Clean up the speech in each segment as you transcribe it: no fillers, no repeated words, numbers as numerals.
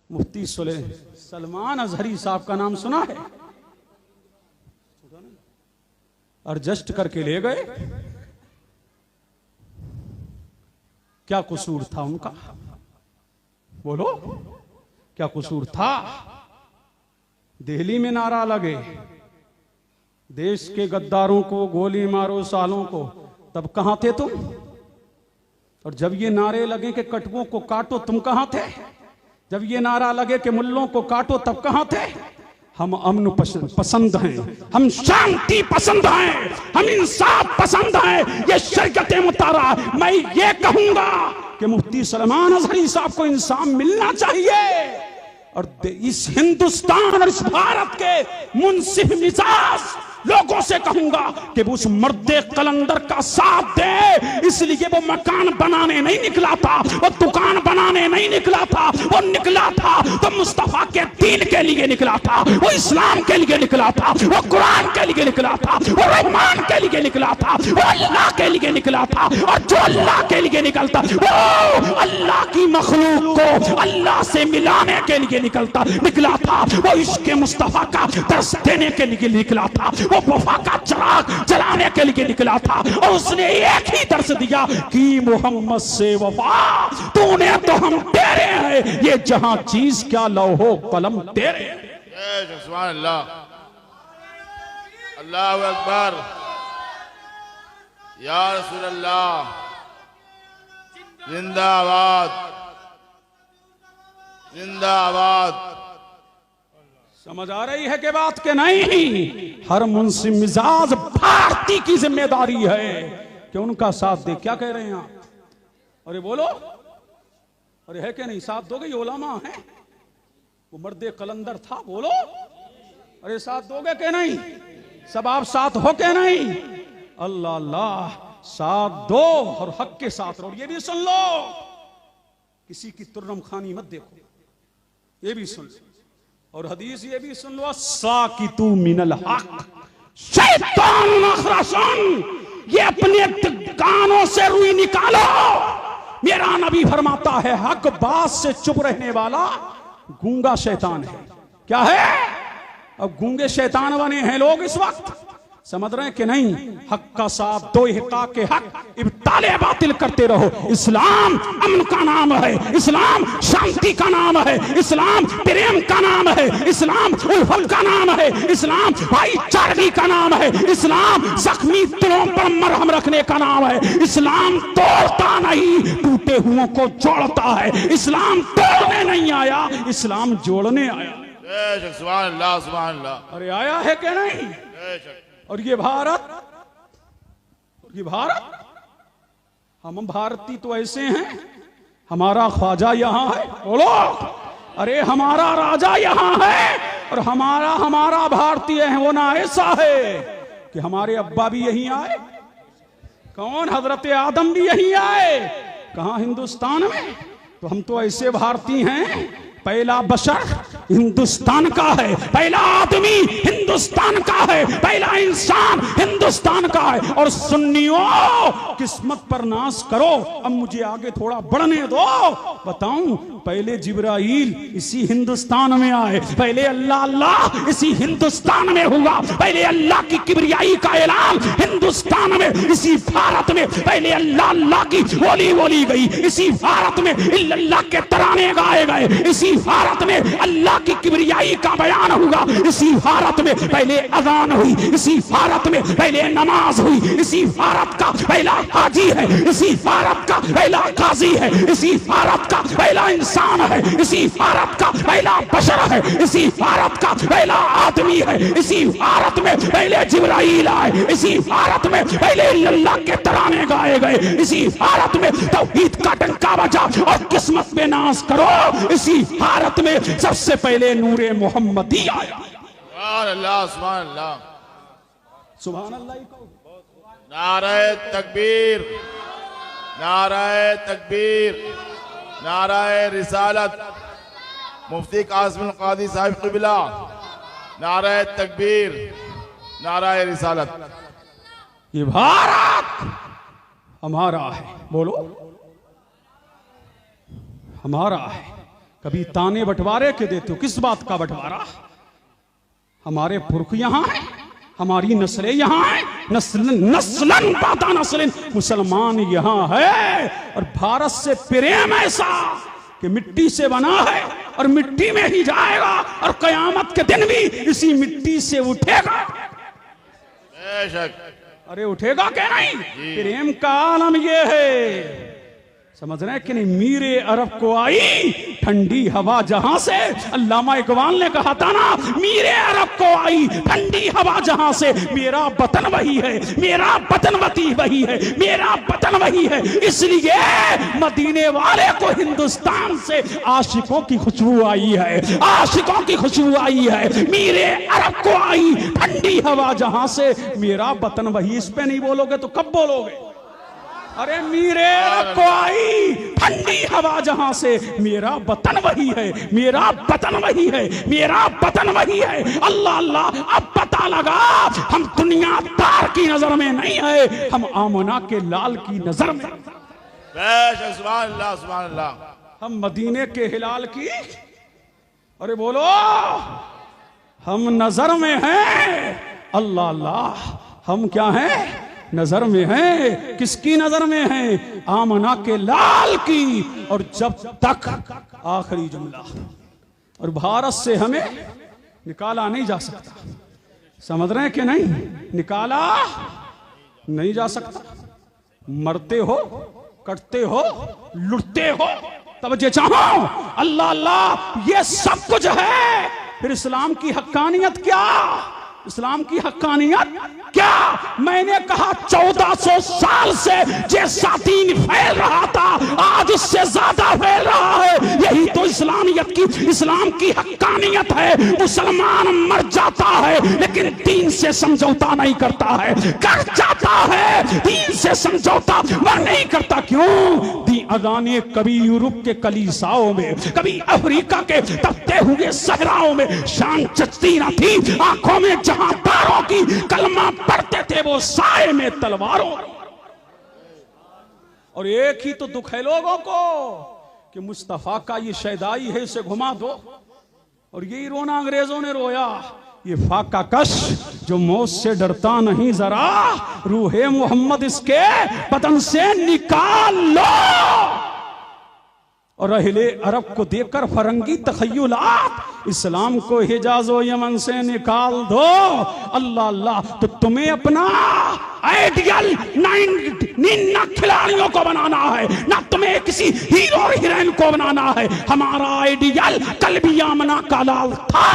मुफ्ती सलमान अजहरी साहब का नाम सुना है? एडजस्ट करके ले गए। क्या कसूर था उनका? बोलो, क्या कसूर था? दिल्ली में नारा लगे, देश के गद्दारों को गोली मारो सालों को, तब कहां थे तुम? और जब ये नारे लगे कि कटुओं को काटो, तुम कहां थे? जब ये नारा लगे कि मुल्लों को काटो, तब कहां थे? हम अमन पसंद हैं, हम शांति पसंद हैं, हम इंसाफ पसंद हैं, ये शरीयत मुतारा। मैं ये कहूंगा कि मुफ्ती सलमान अजहरी साहब को इंसाफ मिलना चाहिए। और इस हिंदुस्तान और इस भारत के मुंसिफ मिजाज लोगों से कहूंगा कि वो उस मर्दे कलंदर का साथ दे। इसलिए वो मकान बनाने नहीं निकला था, वो दुकान बनाने नहीं निकला था, वो निकला था तो मुस्तफा के दीन के लिए निकला था, वो इस्लाम के लिए निकला था, वो कुरान के लिए निकला था, वो रहमान के लिए निकला था, वो अल्लाह के लिए निकला था। और जो अल्लाह के लिए निकलता, वो अल्लाह की मखलूक को अल्लाह से मिलाने के लिए निकला था, वो इश्क मुस्तफा का दर्स देने के लिए निकला था, वो वफा का चिराग जलाने के लिए निकला था। और उसने एक ही दर्श दिया कि मोहम्मद से वफा, तूने तो हम तेरे हैं, ये जहां चीज क्या लौहो कलम तेरे। सुभान अल्लाह, अल्लाहु अकबर, या रसूल अल्लाह, जिंदाबाद जिंदाबाद। समझ आ रही है कि बात के नहीं? हर मुंसिफ मिजाज भारतीय की जिम्मेदारी है कि उनका साथ दे। क्या कह रहे हैं आप? अरे बोलो, अरे है क्या नहीं? साथ दोगे? ये उलमा है, वो मर्दे कलंदर था। बोलो, अरे साथ दोगे कि नहीं? सब आप साथ हो के नहीं? अल्लाह अल्लाह, साथ दो और हक के साथ रहो। ये भी सुन लो, किसी की तुर्रम खानी मत देखो, ये भी सुन लो। और हदीस ये भी सुन लो, साकितू मिनल हक शैतान नखरसन, ये अपने कानों से रुई निकालो। मेरा नबी फरमाता है, हक बात से चुप रहने वाला गूंगा शैतान है। क्या है? अब गूंगे शैतान बने हैं लोग इस वक्त। समझ रहे हैं कि नहीं? हक का साथ दो, हिकाक के हक, इब्ताले बातिल करते रहो। इस्लाम अमन का नाम है, इस्लाम शांति का नाम है, इस्लाम प्रेम का नाम है, इस्लाम उल्फत का नाम है, इस्लाम भाईचारगी का नाम है, इस्लाम जख्मी दिलों पर मरहम रखने का नाम है। इस्लाम तोड़ता नहीं, टूटे हुओं को जोड़ता है। इस्लाम तोड़ने नहीं आया, इस्लाम जोड़ने आया। सुभान अल्लाह, सुभान अल्लाह। अरे आया है कि नहीं? और ये भारत, हम भारतीय तो ऐसे हैं, हमारा ख्वाजा यहाँ है। बोलो, अरे हमारा राजा यहाँ है, और हमारा भारतीय है वो ना ऐसा है कि हमारे अब्बा भी यहीं आए। कौन? हजरत आदम भी यहीं आए। कहां? हिंदुस्तान में। तो हम तो ऐसे भारतीय हैं, पहला बशर हिंदुस्तान का है, पहला आदमी हिंदुस्तान का है, पहला इंसान हिंदुस्तान का है। और सुन्नियों, किस्मत पर नाश करो। अब मुझे आगे थोड़ा बढ़ने दो, बताऊं। पहले जिब्राइल इसी हिंदुस्तान में आए, पहले अल्लाह अल्लाह इसी हिंदुस्तान में हुआ, पहले अल्लाह की किबरियाई का ऐलान हिंदुस्तान में, इसी भारत में पहले अल्लाह अल्लाह की बोली गई, इसी भारत में इल्लल्लाह के तराने गाए गए, इसी भारत में अल्लाह की किबरियाई का बयान हुआ, इसी भारत में पहले अजान हुई, इसी भारत में पहले नमाज हुई, इसी भारत का पहला हाजी है, इसी भारत का पहला काजी है, इसी भारत का पहला इंसान है, इसी भारत का पहला बशर है, इसी भारत का पहला आदमी है, इसी भारत में पहले जिब्राइल आए, इसी भारत में पहले अल्लाह के तराने गाए गए, इसी भारत में तौहीद का डंका बजा और किस्मत में नाश करो। इसी भारत में सबसे पहले नूरे मोहम्मदी आया। सुभान अल्लाह, सुभान अल्लाह, सुभान अल्लाह। नारे तकबीर, नारे तकबीर, नारे रिसालत, मुफ्ती कासिम कादी साहिब क़िबला, नारे तकबीर, नारे रिसालत। ये भारत हमारा है। बोलो, हमारा है। कभी ताने बंटवारे के देते हो। किस बात का बंटवारा? हमारे पुरख यहाँ है, हमारी नस्लें यहाँ हैं, नस्लन पाता नस्लन मुसलमान यहाँ है। और भारत से प्रेम ऐसा कि मिट्टी से बना है और मिट्टी में ही जाएगा और कयामत के दिन भी इसी मिट्टी से उठेगा। बेशक। अरे उठेगा क्या नहीं? प्रेम का आलम ये है, समझ रहे हैं कि नहीं? मीरे अरब को आई ठंडी हवा जहां से, अल्लामा इकबाल ने कहा था ना, मीरे अरब को आई ठंडी हवा जहां से, मेरा वतन वही है, मेरा वतन वही है, मेरा वतन वही है। इसलिए मदीने वाले को हिंदुस्तान से आशिकों की खुशबू आई है, आशिकों की खुशबू आई है। मीरे अरब को आई ठंडी हवा जहां से, मेरा वतन वही। इस पे नहीं बोलोगे तो कब बोलोगे? अरे मीरे अरब को आई ठंडी हवा जहां से, मेरा वतन वही है, मेरा वतन वही है, मेरा वतन वही है। अल्लाह अल्लाह, अब पता लगा हम दुनियादार की नजर में नहीं है, हम आमना के लाल की नजर में। सुभान अल्लाह, सुभान अल्लाह। हम मदीने के हिलाल की, अरे बोलो, हम नजर में हैं। अल्लाह अल्लाह, हम क्या हैं? नजर में है। किसकी नजर में है? आमना के लाल की। और जब तक, आखिरी जुमला, और भारत से हमें निकाला नहीं जा सकता, समझ रहे हैं कि नहीं? निकाला नहीं जा सकता। मरते हो, कटते हो, लुटते हो, तब जे चाहो अल्लाह अल्लाह, ये सब कुछ है। फिर इस्लाम की हक्कानियत क्या? इस्लाम की हक्कानियत क्या? मैंने कहा 1400 साल से जैसा दीन फैल रहा था, आज उससे ज्यादा फैल रहा है। यही तो इस्लामियत की, इस्लाम की हक्कानियत है। मुसलमान मर जाता है लेकिन दीन से समझौता नहीं करता है, कर जाता है, दीन से समझौता मर नहीं करता। क्यों? दी अजाने कभी यूरोप के कलीसाओं में, कभी अफ्रीका के तपते हुए सहराओं में शान चचती न थी। आंखों में जहां तारों की कलमा पढ़ते थे वो साए में तलवारों। और एक ही तो दुख है लोगों को कि मुस्तफा का ये शैदाई है, इसे घुमा दो। और यही रोना अंग्रेजों ने रोया, ये फाका कश जो मौत से डरता नहीं जरा, रूहे मोहम्मद इसके बदन से निकाल लो। और अहले अरब को देकर फरंगी तखय्युलात, इस्लाम को हिजाज व यमन से निकाल दो। अल्लाह अल्लाह, तो तुम्हें अपना आइडियल ना खिलाड़ियों को बनाना है, ना तुम्हें किसी हीरो और हीरोइन को बनाना है। हमारा आइडियल कल भी आमना का लाल था,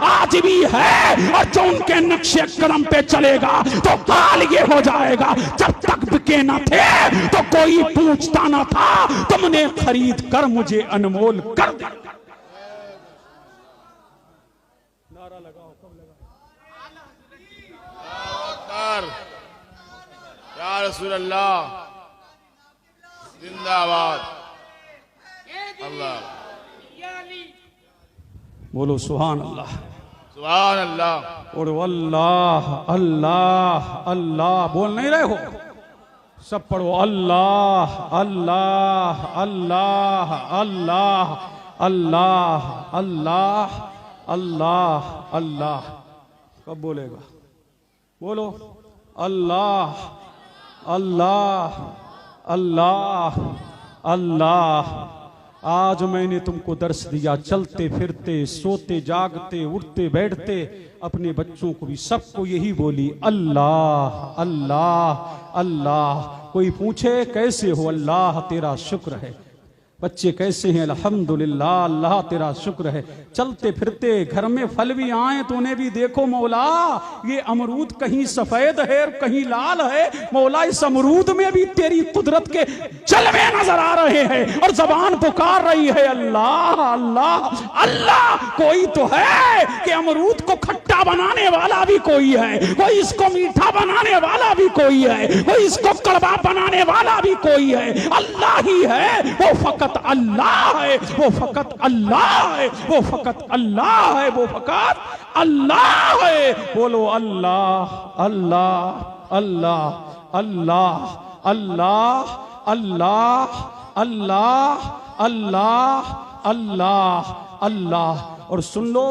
आज भी है, और जो उनके नक्शे कदम पे चलेगा तो हाल ये हो जाएगा। जब तक बिके न थे तो कोई पूछता न था, तुमने खरीद कर मुझे अनमोल कर दिया। नारा लगाओ, कब लगाओ? या रसूल अल्लाह, जिंदाबाद। अल्लाह, बोलो सुभान अल्लाह, सुभान अल्लाह। और अल्लाह अल्लाह अल्लाह बोल नहीं रहे हो? सब पढ़ो, अल्लाह अल्लाह अल्लाह अल्लाह अल्लाह अल्लाह अल्लाह अल्लाह। कब बोलेगा? बोलो, अल्लाह अल्लाह अल्लाह अल्लाह। आज मैंने तुमको दर्श दिया, चलते फिरते, सोते जागते, उठते बैठते, अपने बच्चों को भी, सबको यही बोली, अल्लाह अल्लाह अल्लाह। कोई पूछे कैसे हो? अल्लाह तेरा शुक्र है। बच्चे कैसे हैं? अल्हम्दुलिल्लाह, अल्लाह तेरा शुक्र है। चलते फिरते घर में फल भी आए तो उन्हें भी देखो, मौला ये अमरूद कहीं सफेद है और कहीं लाल है, मौला इस अमरूद में भी तेरी कुदरत के जलवे नजर आ रहे हैं। और जबान पुकार रही है, अल्लाह अल्लाह अल्लाह। कोई तो है कि अमरूद को खट्टा बनाने वाला भी कोई है, कोई इसको मीठा बनाने वाला भी कोई है, कोई इसको कड़वा बनाने वाला भी कोई है। अल्लाह ही है, वो फकत अल्लाह है, वो फकत अल्लाह है, वो फकत अल्लाह है, वो फकत अल्लाह है। बोलो अल्लाह अल्लाह अल्लाह अल्लाह अल्लाह अल्लाह अल्लाह अल्लाह अल्लाह अल्लाह। और सुन लो,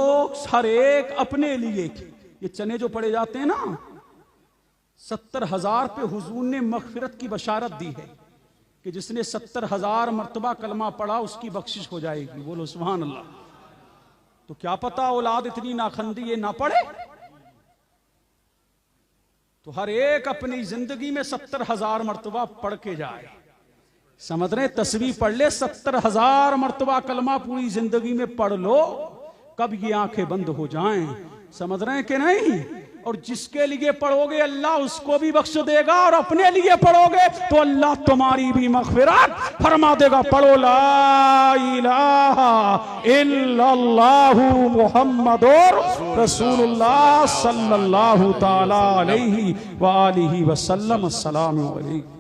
हर एक अपने लिए, ये चने जो पड़े जाते हैं ना, 70,000 पे हुजूर ने मगफिरत की बशारत दी है कि जिसने 70,000 मर्तबा कलमा पढ़ा उसकी बख्शिश हो जाएगी। बोलो सुभान अल्लाह। तो क्या पता औलाद इतनी नाखंदी ये ना पढ़े, तो हर एक अपनी जिंदगी में 70,000 मर्तबा पढ़ के जाए। समझ रहे? तस्बीह पढ़ ले, 70,000 मर्तबा कलमा पूरी जिंदगी में पढ़ लो, कब ये आंखें बंद हो जाएं। समझ रहे हैं कि नहीं? और जिसके लिए पढ़ोगे अल्लाह उसको भी बख्श देगा, और अपने लिए पढ़ोगे तो अल्लाह तुम्हारी भी मगफिरत फरमा देगा। पढ़ो ला इलाहा इल्लल्लाहु मुहम्मदुर रसूलुल्लाह सल्लल्लाहु ताला अलैहि व आलिहि वसल्लम। अस्सलामु अलैकुम।